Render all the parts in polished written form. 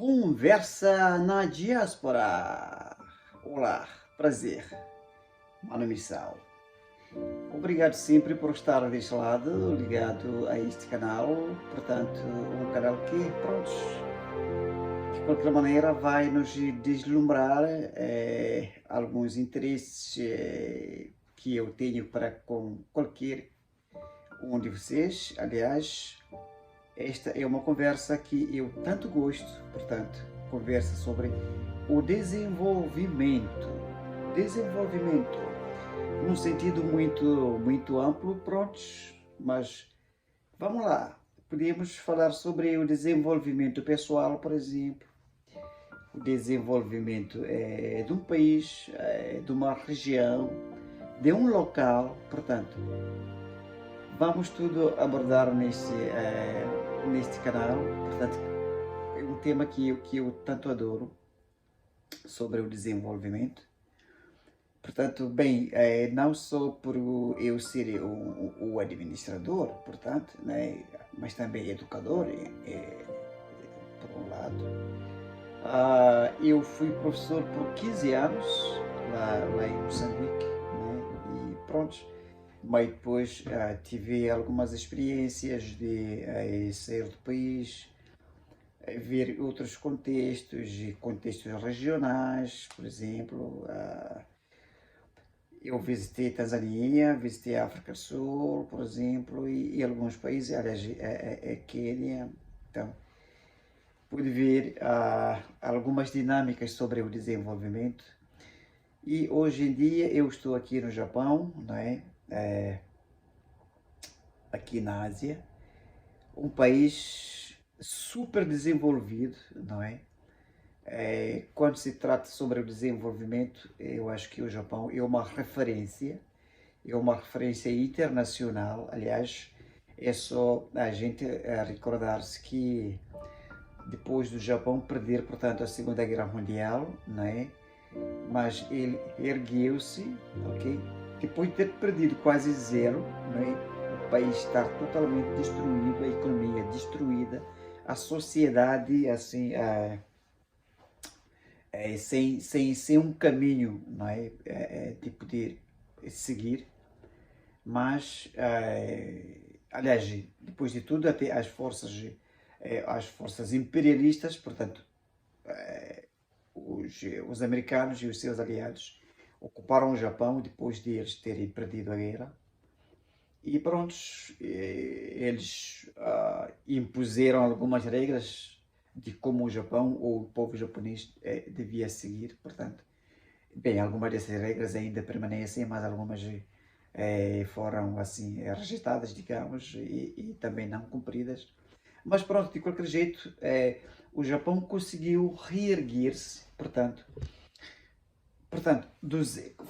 Conversa na diáspora. Olá, prazer. Mano Missal. Obrigado sempre por estar deste lado, ligado a este canal. Portanto, um canal que, pronto, de qualquer maneira vai nos deslumbrar alguns interesses que eu tenho para com qualquer um de vocês. Aliás, esta é uma conversa que eu tanto gosto, portanto, conversa sobre o desenvolvimento. Desenvolvimento, num sentido muito amplo, prontos, mas vamos lá. Podemos falar sobre o desenvolvimento pessoal, por exemplo, o desenvolvimento de um país, de uma região, de um local, portanto, vamos tudo abordar neste canal, portanto, é um tema que eu tanto adoro, sobre o desenvolvimento. Portanto, bem, não só por eu ser o administrador, portanto, né, mas também educador, por um lado. Eu fui professor por 15 anos, lá em Moçambique, né, e pronto. Mas depois tive algumas experiências de sair do país, ver outros contextos, e contextos regionais, por exemplo. Eu visitei Tanzânia, visitei a África do Sul, por exemplo, e alguns países, aliás, Quênia. Então, pude ver algumas dinâmicas sobre o desenvolvimento. E hoje em dia eu estou aqui no Japão, não é? Aqui na Ásia, um país super desenvolvido, não é? Quando se trata sobre o desenvolvimento, eu acho que o Japão é uma referência internacional. Aliás, é só a gente recordar-se que depois do Japão perder, portanto, a Segunda Guerra Mundial, não é? Mas ele ergueu-se, ok? Depois de ter perdido quase zero, não é? O país estar totalmente destruído, a economia destruída, a sociedade assim, sem um caminho, não é? De poder seguir. Mas, aliás, depois de tudo, até as forças imperialistas, portanto, os americanos e os seus aliados ocuparam o Japão depois de eles terem perdido a guerra. E prontos, eles impuseram algumas regras de como o Japão ou o povo japonês devia seguir. Portanto, bem, algumas dessas regras ainda permanecem, mas algumas foram assim rejeitadas, digamos, e também não cumpridas. Mas pronto, de qualquer jeito, o Japão conseguiu reerguer-se, portanto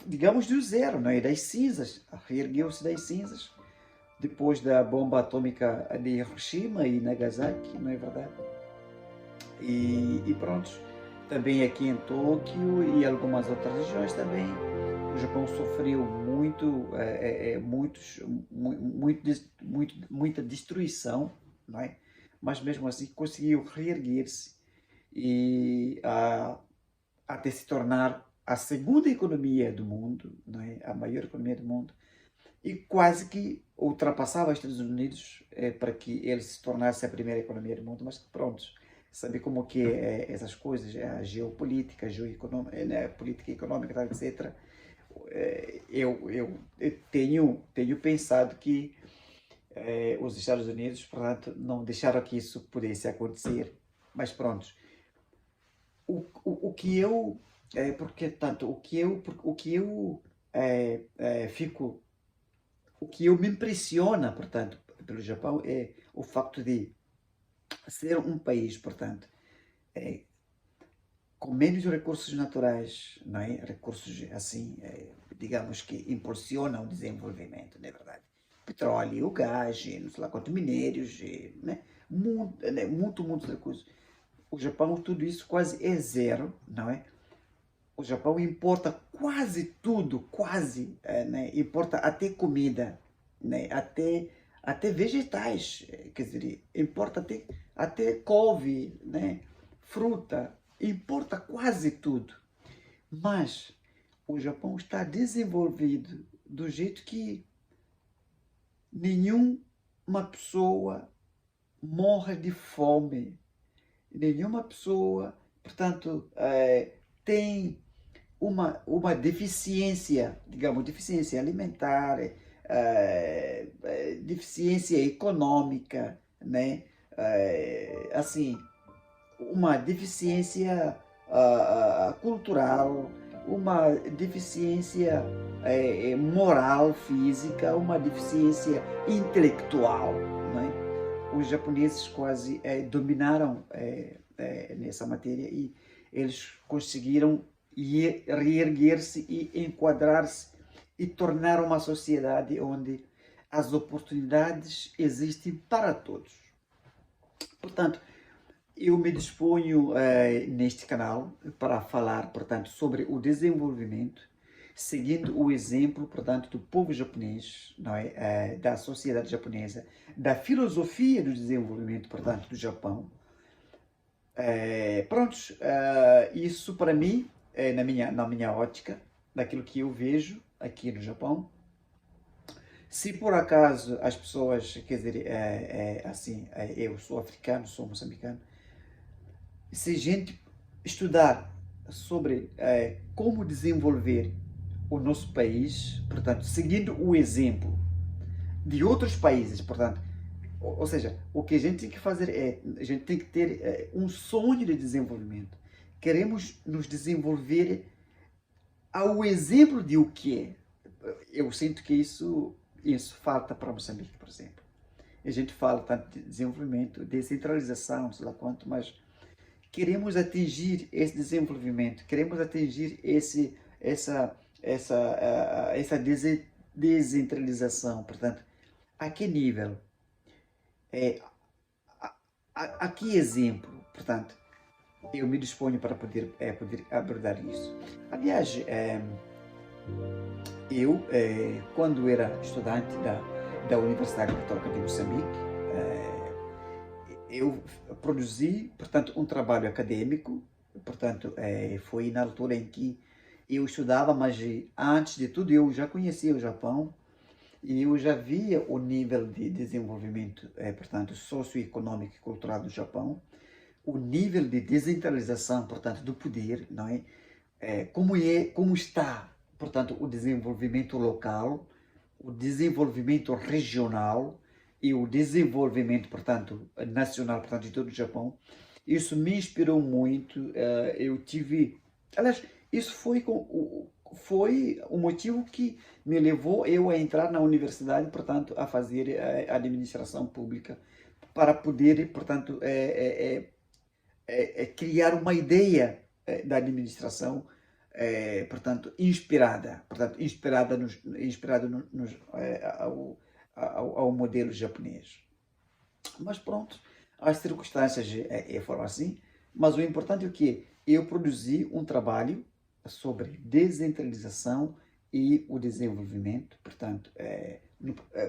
digamos do zero, não é? Das cinzas, reergueu-se das cinzas, depois da bomba atômica de Hiroshima e Nagasaki, não é verdade? E pronto, também aqui em Tóquio e algumas outras regiões também, o Japão sofreu muita destruição, não é? Mas mesmo assim conseguiu reerguer-se e até se tornar a segunda economia do mundo, não é? A maior economia do mundo, e quase que ultrapassava os Estados Unidos para que ele se tornasse a primeira economia do mundo. Mas pronto, sabe como que é essas coisas, a geopolítica, né, política econômica, etc. Eu tenho pensado que os Estados Unidos, portanto, não deixaram que isso pudesse acontecer. Mas pronto, o que eu, porque tanto, fico, o que eu me impressiona, portanto, pelo Japão é o facto de ser um país, portanto, com menos recursos naturais, não é? Recursos assim, digamos que impulsionam o desenvolvimento, não é verdade? Petróleo, gás, não sei lá quanto, minérios, né? Muitos recursos. O Japão, tudo isso quase é zero, não é? O Japão importa quase tudo, quase, né? Importa até comida, né? Até vegetais, quer dizer, importa até couve, né? fruta, importa quase tudo. Mas o Japão está desenvolvido do jeito que nenhuma pessoa morre de fome, nenhuma pessoa, portanto, tem uma deficiência, digamos, deficiência alimentar, deficiência econômica, né? Assim, uma deficiência cultural, uma deficiência moral, física, uma deficiência intelectual, né? Os japoneses quase dominaram nessa matéria e eles conseguiram reerguer-se e enquadrar-se e tornar uma sociedade onde as oportunidades existem para todos. Portanto, eu me disponho neste canal para falar, portanto, sobre o desenvolvimento, seguindo o exemplo, portanto, do povo japonês, não é? Da sociedade japonesa, da filosofia do desenvolvimento, portanto, do Japão. Prontos, isso para mim, na minha ótica, daquilo que eu vejo aqui no Japão. Se por acaso as pessoas, quer dizer, assim, eu sou africano, sou moçambicano, se a gente estudar sobre como desenvolver o nosso país, portanto, seguindo o exemplo de outros países, portanto, ou seja, o que a gente tem que fazer a gente tem que ter um sonho de desenvolvimento. Queremos nos desenvolver ao exemplo de o que é. Eu sinto que isso falta para Moçambique, por exemplo. A gente fala tanto de desenvolvimento, descentralização, sei lá quanto, mas queremos atingir esse desenvolvimento, queremos atingir essa descentralização. Portanto, a que nível? A que exemplo? Portanto, eu me disponho para poder abordar isso. Aliás, eu, quando era estudante da Universidade Católica de Moçambique, eu produzi, portanto, um trabalho acadêmico, portanto, foi na altura em que eu estudava, mas antes de tudo eu já conhecia o Japão e eu já via o nível de desenvolvimento, portanto, socioeconômico e cultural do Japão, o nível de descentralização, portanto, do poder, não é? Como está, portanto, o desenvolvimento local, o desenvolvimento regional e o desenvolvimento, portanto, nacional, portanto, de todo o Japão. Isso me inspirou muito. Eu tive, aliás, isso foi o motivo que me levou eu a entrar na universidade, portanto, a fazer administração pública, para poder, portanto, criar uma ideia da administração, portanto, inspirada ao modelo japonês. Mas pronto, as circunstâncias foram assim, mas o importante é que eu produzi um trabalho sobre descentralização e o desenvolvimento, portanto, quer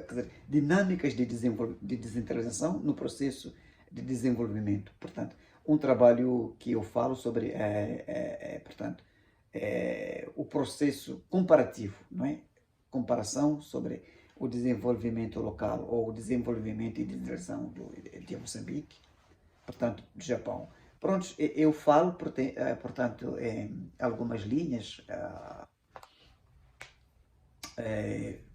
dizer, dinâmicas de descentralização no processo de desenvolvimento. Portanto, um trabalho que eu falo sobre, portanto, o processo comparativo, não é? Comparação sobre o desenvolvimento local ou o desenvolvimento e desenvolvimento de Moçambique, portanto, do Japão. Pronto, eu falo, portanto, algumas linhas,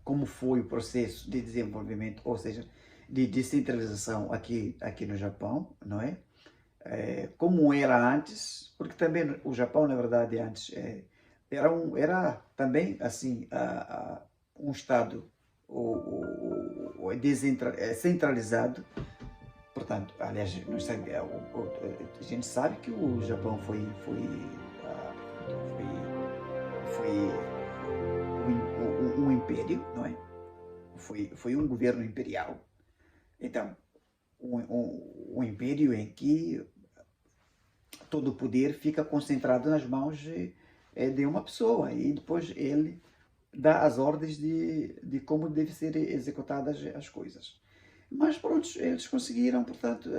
como foi o processo de desenvolvimento, ou seja, de descentralização aqui no Japão, não é? Como era antes, porque também o Japão, na verdade, antes era também assim um estado centralizado. Portanto, aliás, a gente sabe que o Japão foi um império, não é? Foi um governo imperial. Então, um império em que todo o poder fica concentrado nas mãos de uma pessoa e depois ele dá as ordens de como devem ser executadas as coisas. Mas pronto, eles conseguiram, portanto,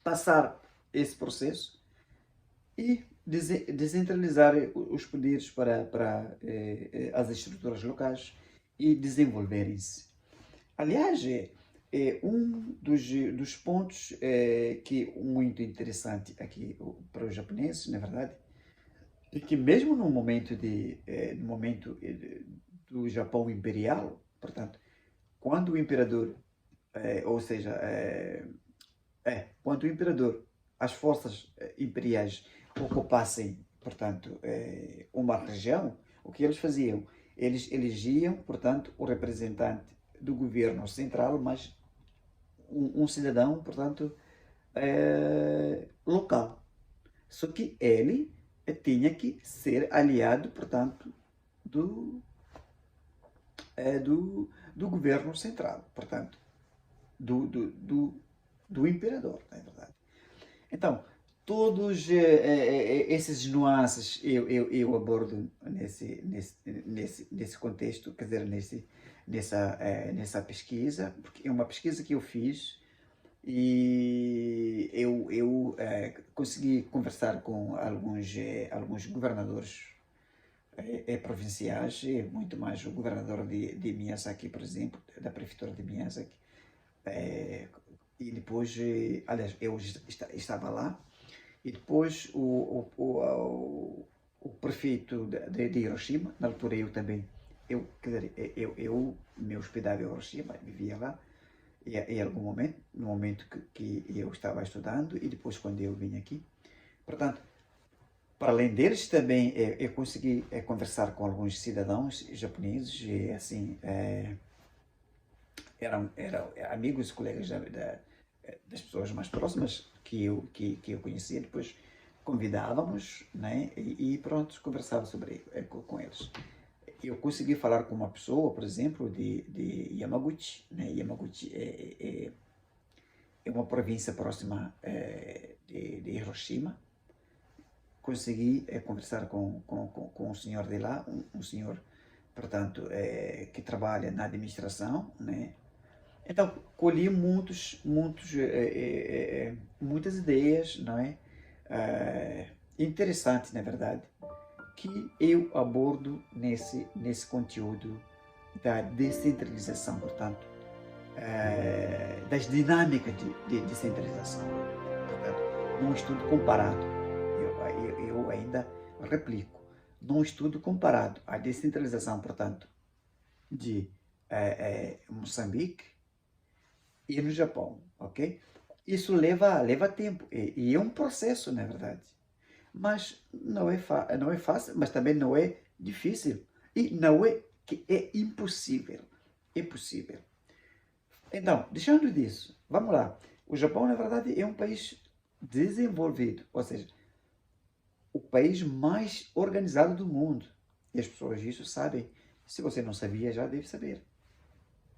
passar esse processo e descentralizar os poderes para as estruturas locais e desenvolverem-se. Aliás, um dos pontos que é muito interessante aqui para os japoneses, na verdade, é que mesmo no momento do Japão imperial, portanto, quando o imperador, ou seja, quando o imperador, as forças imperiais ocupassem, portanto, uma região, o que eles faziam? Eles elegiam, portanto, o representante do governo central, mas um cidadão, portanto, local. Só que ele tinha que ser aliado, portanto, do, do governo central, portanto, do imperador, na verdade. Então, todos esses nuances eu abordo nesse contexto, quer dizer, nessa pesquisa, porque é uma pesquisa que eu fiz e eu consegui conversar com alguns governadores provinciais, muito mais o governador de Miyazaki, por exemplo, da prefeitura de Miyazaki, e depois, aliás, eu estava lá, e depois o prefeito de Hiroshima, na altura eu também, quer dizer, eu me hospedava em Hiroshima, vivia lá, e em algum momento, no momento que eu estava estudando, e depois quando eu vim aqui. Portanto, para além deles também, eu consegui conversar com alguns cidadãos japoneses, e assim, eram amigos, colegas das pessoas mais próximas que eu conhecia, depois convidávamos, né? E pronto, conversava com eles. Eu consegui falar com uma pessoa, por exemplo, de Yamaguchi, né? Yamaguchi é uma província próxima de Hiroshima. Consegui conversar com um senhor de lá, um senhor, portanto, que trabalha na administração, né? Então, colhi muitas ideias, não é? Interessantes, na verdade, que eu abordo nesse conteúdo da descentralização, portanto, das dinâmicas de descentralização. Portanto, num estudo comparado, eu ainda replico, num estudo comparado à descentralização, portanto, de Moçambique e no Japão, ok? Isso leva tempo e é um processo, na verdade. Mas não é fácil, mas também não é difícil. E não é que é impossível. É possível. Então, deixando disso, vamos lá. O Japão, na verdade, é um país desenvolvido, ou seja, o país mais organizado do mundo. E as pessoas disso sabem. Se você não sabia, já deve saber.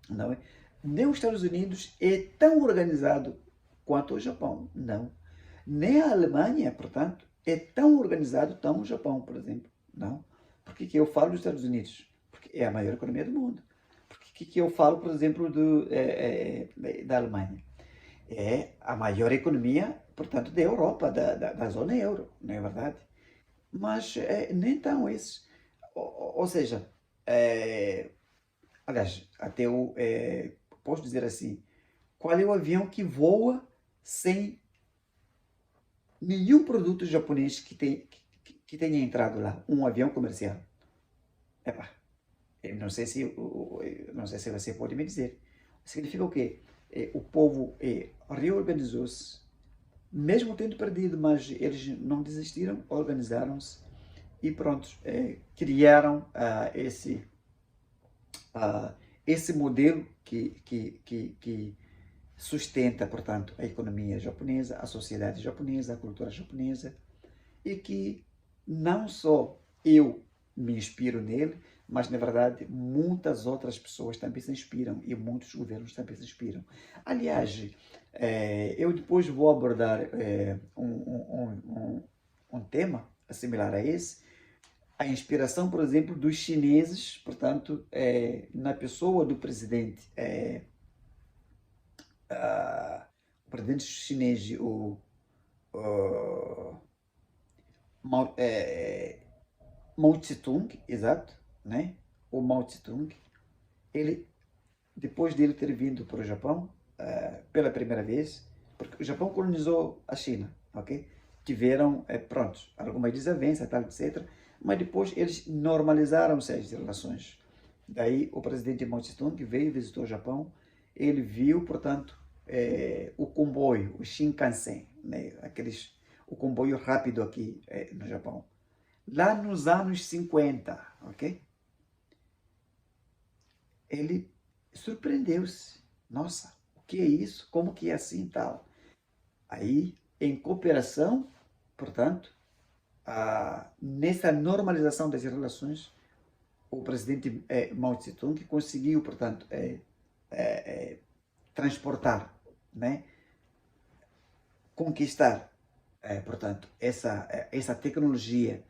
Não é? Nem os Estados Unidos é tão organizado quanto o Japão, não. Nem a Alemanha, portanto, é tão organizado como o Japão, por exemplo, não. Por que eu falo dos Estados Unidos? Porque é a maior economia do mundo. Por que eu falo, por exemplo, da Alemanha? É a maior economia, portanto, da Europa, da zona euro, não é verdade? Mas nem tão esses. Ou seja, aliás, até eu posso dizer assim, qual é o avião que voa sem nenhum produto japonês que tenha entrado lá? Um avião comercial. Epa, eu não sei se você pode me dizer. Significa o quê? O povo reorganizou-se, mesmo tendo perdido, mas eles não desistiram, organizaram-se e pronto, criaram esse modelo que sustenta, portanto, a economia japonesa, a sociedade japonesa, a cultura japonesa, e que não só eu me inspiro nele, mas, na verdade, muitas outras pessoas também se inspiram e muitos governos também se inspiram. Aliás, eu depois vou abordar um tema similar a esse, a inspiração, por exemplo, dos chineses, portanto, na pessoa do presidente, o presidente chinês, uh, Mao, Mao Tse-tung, exato, né? O Mao Tse-tung, ele, depois dele ter vindo para o Japão, pela primeira vez, porque o Japão colonizou a China, ok? Tiveram, pronto, algumas desavenças, tal, etc. Mas depois eles normalizaram as relações. Daí o presidente Mao Tse-tung veio, visitou o Japão, ele viu, portanto, o comboio, o Shinkansen, né? O comboio rápido aqui no Japão. Lá nos anos 50, ok? Ele surpreendeu-se. Nossa, o que é isso? Como que é assim e tal? Aí, em cooperação, portanto, nessa normalização das relações, o presidente Mao Tse-tung conseguiu, portanto, transportar, né, conquistar, portanto, essa tecnologia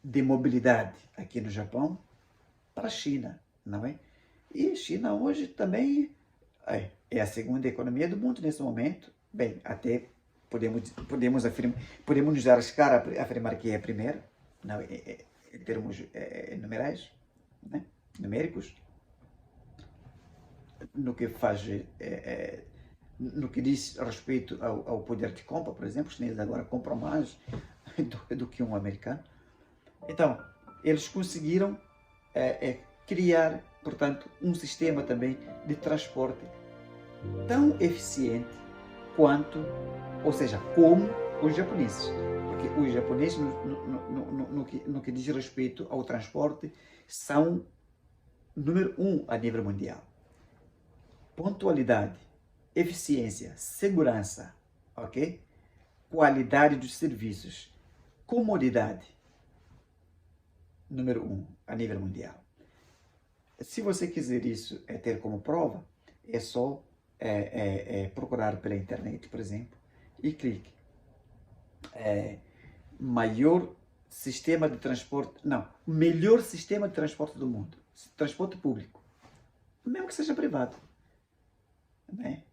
de mobilidade aqui no Japão para a China, não é? E a China hoje também é a segunda economia do mundo nesse momento. Bem, até podemos afirmar, podemos nos arriscar a afirmar que é a primeira, não, em termos numerais, né? Numéricos, no que faz, no que diz respeito ao poder de compra, por exemplo, os chineses agora compram mais do que um americano. Então, eles conseguiram criar, portanto, um sistema também de transporte tão eficiente quanto, ou seja, como os japoneses. Porque os japoneses, no que diz respeito ao transporte, são número um a nível mundial. Pontualidade, eficiência, segurança, ok? Qualidade dos serviços, comodidade, número um a nível mundial. Se você quiser isso ter como prova, é só procurar pela internet, por exemplo, e clique. Maior sistema de transporte, não, melhor sistema de transporte do mundo, transporte público, mesmo que seja privado, né?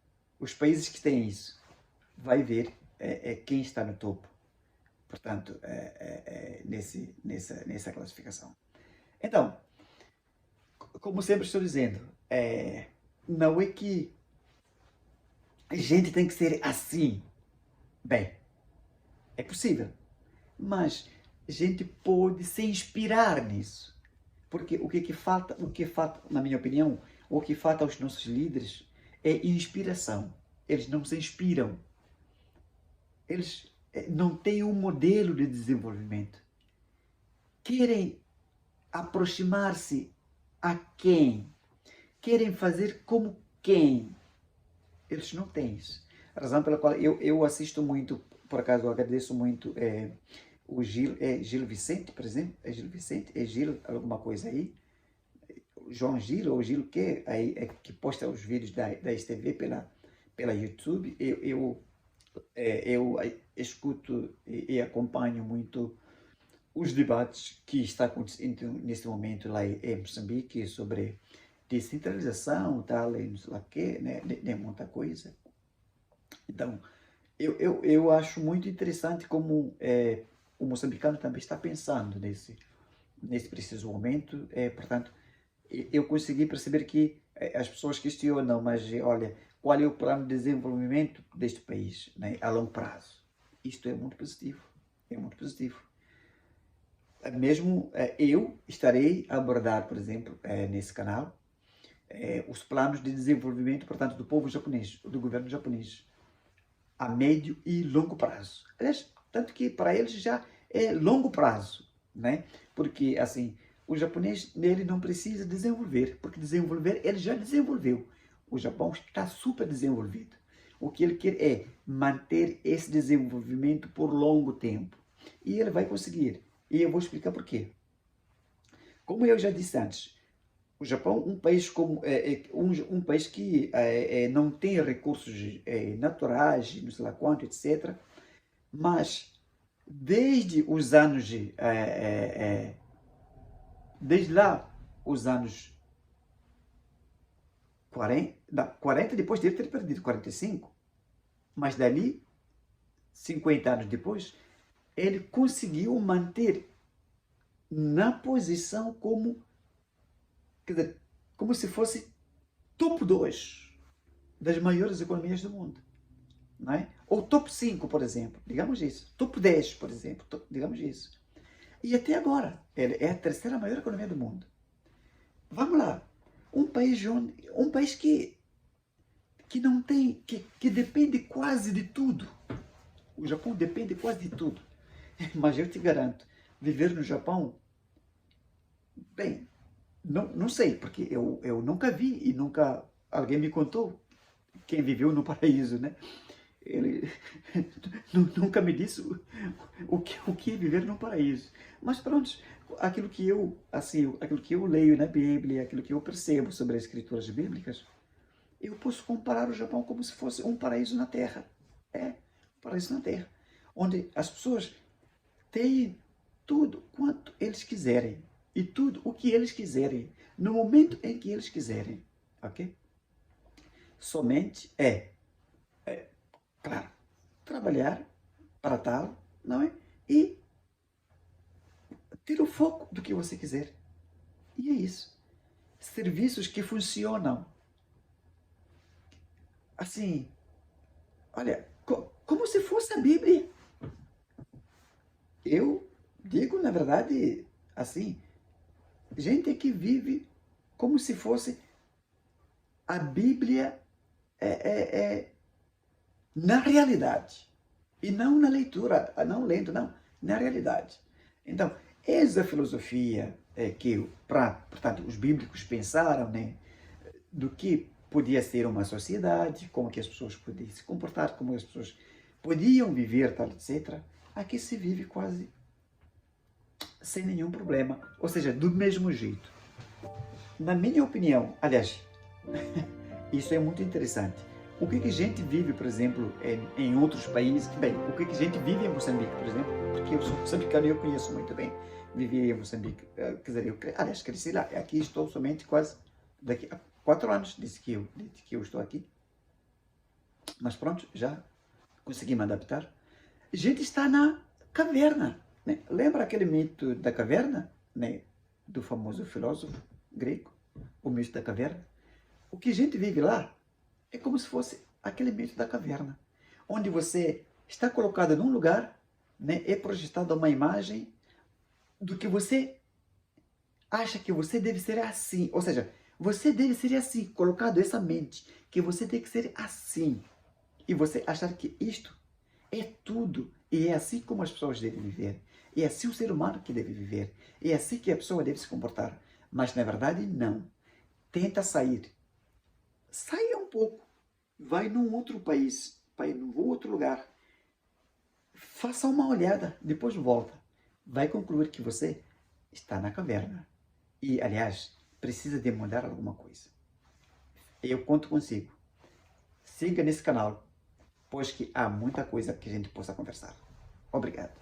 Os países que têm isso, vai ver quem está no topo, portanto, nessa classificação. Então, como sempre estou dizendo, não é que a gente tem que ser assim. Bem, é possível, mas a gente pode se inspirar nisso. Porque o que falta, na minha opinião, o que falta aos nossos líderes é inspiração. Eles não se inspiram. Eles não têm um modelo de desenvolvimento. Querem aproximar-se a quem? Querem fazer como quem? Eles não têm isso. A razão pela qual eu assisto muito, por acaso eu agradeço muito o Gil Vicente, por exemplo. É Gil Vicente? É Gil alguma coisa aí? João Gil ou Gil que? Aí, que posta os vídeos da STV pela YouTube. Eu escuto e acompanho muito os debates que está acontecendo neste momento lá em Moçambique sobre descentralização, tal, e não sei lá o que, né, de muita coisa. Então, eu acho muito interessante como o moçambicano também está pensando nesse preciso momento. Portanto, eu consegui perceber que as pessoas questionam, mas olha, qual é o plano de desenvolvimento deste país, né, a longo prazo? Isto é muito positivo, é muito positivo. Mesmo eu estarei a abordar, por exemplo, nesse canal, os planos de desenvolvimento, portanto, do povo japonês, do governo japonês, a médio e longo prazo. Aliás, tanto que para eles já é longo prazo, né? Porque, assim, o japonês, nele não precisa desenvolver, porque desenvolver, ele já desenvolveu. O Japão está super desenvolvido. O que ele quer é manter esse desenvolvimento por longo tempo. E ele vai conseguir. E eu vou explicar por quê. Como eu já disse antes, o Japão, um país um país que não tem recursos naturais, não sei lá quanto, etc. Mas desde os anos desde lá, os anos 40, depois dele ter perdido 45, mas dali 50 anos depois, ele conseguiu manter na posição como, quer dizer, como se fosse topo 2 das maiores economias do mundo. Não é? Ou top 5, por exemplo, digamos isso. Top 10, por exemplo, digamos isso. E até agora, ele é a terceira maior economia do mundo. Vamos lá. Um país que não tem, que depende quase de tudo. O Japão depende quase de tudo. Mas eu te garanto, viver no Japão, bem, não sei, porque eu nunca vi e nunca alguém me contou quem viveu no paraíso, né? Ele nunca me disse o que é viver no paraíso. Mas pronto, aquilo que eu leio na Bíblia, aquilo que eu percebo sobre as escrituras bíblicas, eu posso comparar o Japão como se fosse um paraíso na Terra. É, um paraíso na Terra. Onde as pessoas têm tudo quanto eles quiserem. E tudo o que eles quiserem. No momento em que eles quiserem. Ok? Somente claro, trabalhar para tal, não é? E ter o foco do que você quiser. E é isso. Serviços que funcionam. Assim, olha, como se fosse a Bíblia. Eu digo, na verdade, assim, gente que vive como se fosse a Bíblia na realidade. E não na leitura, não lendo, não, na realidade. Então, essa filosofia portanto, os bíblicos pensaram, né, do que podia ser uma sociedade, como que as pessoas podiam se comportar, como as pessoas podiam viver, tal, etc. Aqui se vive quase sem nenhum problema, ou seja, do mesmo jeito. Na minha opinião, aliás, isso é muito interessante. O que a gente vive, por exemplo, em outros países? Bem, o que a gente vive em Moçambique, por exemplo, porque eu sou moçambicano e eu conheço muito bem. Vivi em Moçambique, quer dizer, aliás, cresci lá. Aqui estou somente quase daqui a 4 anos, desde que eu estou aqui. Mas pronto, já consegui me adaptar. A gente está na caverna. Né? Lembra aquele mito da caverna? Né? Do famoso filósofo grego, o mito da caverna? O que a gente vive lá é como se fosse aquele mito da caverna, onde você está colocado num lugar, né, é projetada uma imagem do que você acha que você deve ser assim. Ou seja, você deve ser assim, colocado essa mente, que você tem que ser assim. E você achar que isto é tudo. E é assim como as pessoas devem viver. É assim o ser humano que deve viver. É assim que a pessoa deve se comportar. Mas na verdade, não. Tenta sair. Saia um pouco. Vai num outro país. Vai num outro lugar. Faça uma olhada. Depois volta. Vai concluir que você está na caverna. E, aliás, precisa de mudar alguma coisa. Eu conto consigo. Siga nesse canal, pois que há muita coisa que a gente possa conversar. Obrigado.